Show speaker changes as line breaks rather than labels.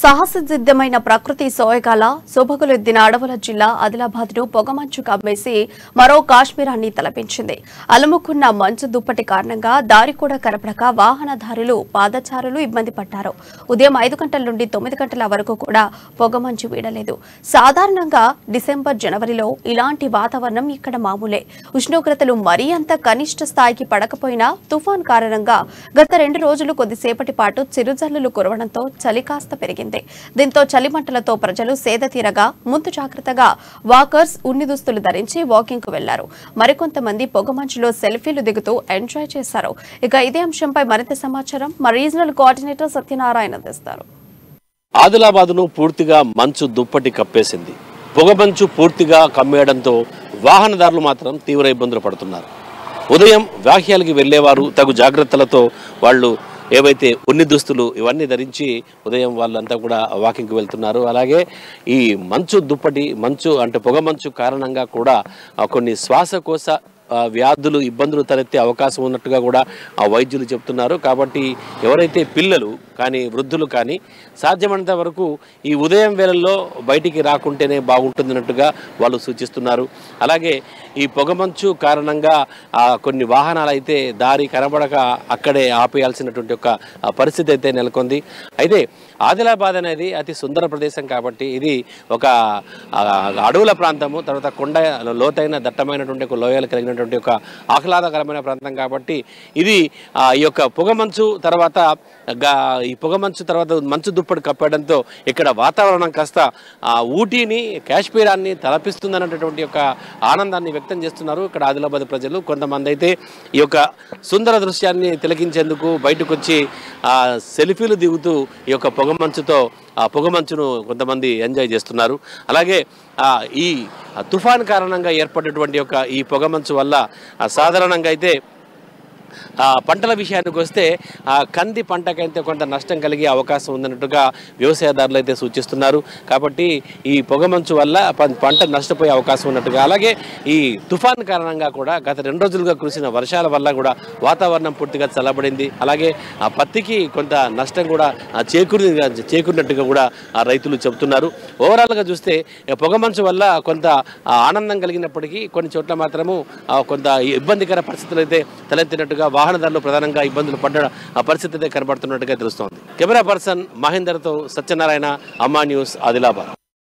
సాహససిద్ధమైన ప్రకృతి సోయగాల శోభగులెద్దిన అడవుల జిల్లా ఆదిలాబాద్ను పొగమంచు కమ్మేసి మరో కాశ్మీరాన్ని తలపించింది. అలుముకున్న మంచు దుప్పటి కారణంగా దారి కూడా కనపడక వాహనదారులు పాదచారులు ఇబ్బంది పడ్డారు. ఉదయం 5 గంటల నుండి 9 గంటల వరకు కూడా పొగమంచు వీడలేదు. సాధారణంగా డిసెంబర్ జనవరిలో ఇలాంటి వాతావరణం ఇక్కడ మామూలే. ఉష్ణోగ్రతలు మరీ అంత కనిష్ట స్థాయికి పడకపోయినా తుఫాన్ కారణంగా గత 2 రోజులు కొద్దిసేపటి పాటు చిరుజల్లులు కురవడంతో చలి కాస్త పెరిగింది. దీంతో చలిమంటలతో ప్రజలు సేద తీరగా ముందు జాగ్రత్తగా వాకర్స్ ఉన్ని దుస్తులు ధరించి వాకింగ్ కు వెళ్లారు. మరికొంతమంది పొగమంచులో సెల్ఫీలు దిగుతూ ఎంజాయ్ చేశారు. ఇక ఇదే అంశంపై మరింత సమాచారం మా రీజనల్ కోఆర్డినేటర్ సత్యనారాయణ అందిస్తారు.
ఆదిలాబాద్ను పూర్తిగా మంచు దుప్పటి కప్పేసింది. పొగమంచు పూర్తిగా కమ్మేయడంతో వాహనదారులు మాత్రం తీవ్ర ఇబ్బందులు పడుతున్నారు. ఉదయం వ్యాఖ్యలకి వెళ్లేవారు తగు జాగ్రత్తలతో వాళ్ళు ఏవైతే ఉన్ని దుస్తులు ఇవన్నీ ధరించి ఉదయం వాళ్ళంతా కూడా వాకింగ్కి వెళ్తున్నారు. అలాగే ఈ మంచు దుప్పటి మంచు అంటే పొగ మంచు కారణంగా కూడా కొన్ని శ్వాసకోశ వ్యాధులు ఇబ్బందులు తలెత్తే అవకాశం ఉన్నట్టుగా కూడా వైద్యులు చెప్తున్నారు. కాబట్టి ఎవరైతే పిల్లలు కానీ వృద్ధులు కానీ సాధ్యమైనంత వరకు ఈ ఉదయం వేళల్లో బయటికి రాకుంటేనే బాగుంటుందన్నట్టుగా వాళ్ళు సూచిస్తున్నారు. అలాగే ఈ పొగమంచు కారణంగా కొన్ని వాహనాలు అయితే దారి కనబడక అక్కడే ఆపేయాల్సినటువంటి ఒక పరిస్థితి అయితే నెలకొంది. అయితే ఆదిలాబాద్ అనేది అతి సుందర ప్రదేశం కాబట్టి ఇది ఒక అడవుల ప్రాంతము, తర్వాత కొండ లోతైన దట్టమైనటువంటి ఒక లోయలు కలిగినటువంటి ఒక ఆహ్లాదకరమైన ప్రాంతం కాబట్టి ఇది ఈ యొక్క పొగమంచు తర్వాత మంచు దుప్పటి కప్పడంతో ఇక్కడ వాతావరణం కాస్త ఊటీని కాశ్మీరాన్ని తలపిస్తుందన్నటువంటి ఒక ఆనందాన్ని వ్యక్తం చేస్తున్నారు ఇక్కడ ఆదిలాబాద్ ప్రజలు. కొంతమంది అయితే ఈ యొక్క సుందర దృశ్యాన్ని తిలకించేందుకు బయటకు వచ్చి సెల్ఫీలు దిగుతూ ఈ యొక్క పొగమంచును కొంతమంది ఎంజాయ్ చేస్తున్నారు. అలాగే ఈ తుఫాన్ కారణంగా ఏర్పడినటువంటి యొక్క ఈ పొగమంచు వల్ల సాధారణంగా అయితే పంటల విషయానికి వస్తే కంది పంటకైతే కొంత నష్టం కలిగే అవకాశం ఉందన్నట్టుగా వ్యవసాయదారులు అయితే సూచిస్తున్నారు. కాబట్టి ఈ పొగమంచు వల్ల పంట నష్టపోయే అవకాశం ఉన్నట్టుగా, అలాగే ఈ తుఫాన్ కారణంగా కూడా గత 2 రోజులుగా కురిసిన వర్షాల వల్ల కూడా వాతావరణం పూర్తిగా చల్లబడింది. అలాగే పత్తికి కొంత నష్టం కూడా చేకూరినట్టుగా కూడా రైతులు చెబుతున్నారు. ఓవరాల్గా చూస్తే పొగమంచు వల్ల కొంత ఆనందం కలిగినప్పటికీ కొన్ని చోట్ల మాత్రము కొంత ఇబ్బందికర పరిస్థితులు అయితే తలెత్తినట్టుగా వాహనదారులు ప్రధానంగా ఇబ్బందులు పడ్డ పరిస్థితి అయితే కనబడుతున్నట్టుగా తెలుస్తోంది. కెమెరా పర్సన్ మహేందర్తో సత్యనారాయణ, అమ్మా న్యూస్, ఆదిలాబాద్.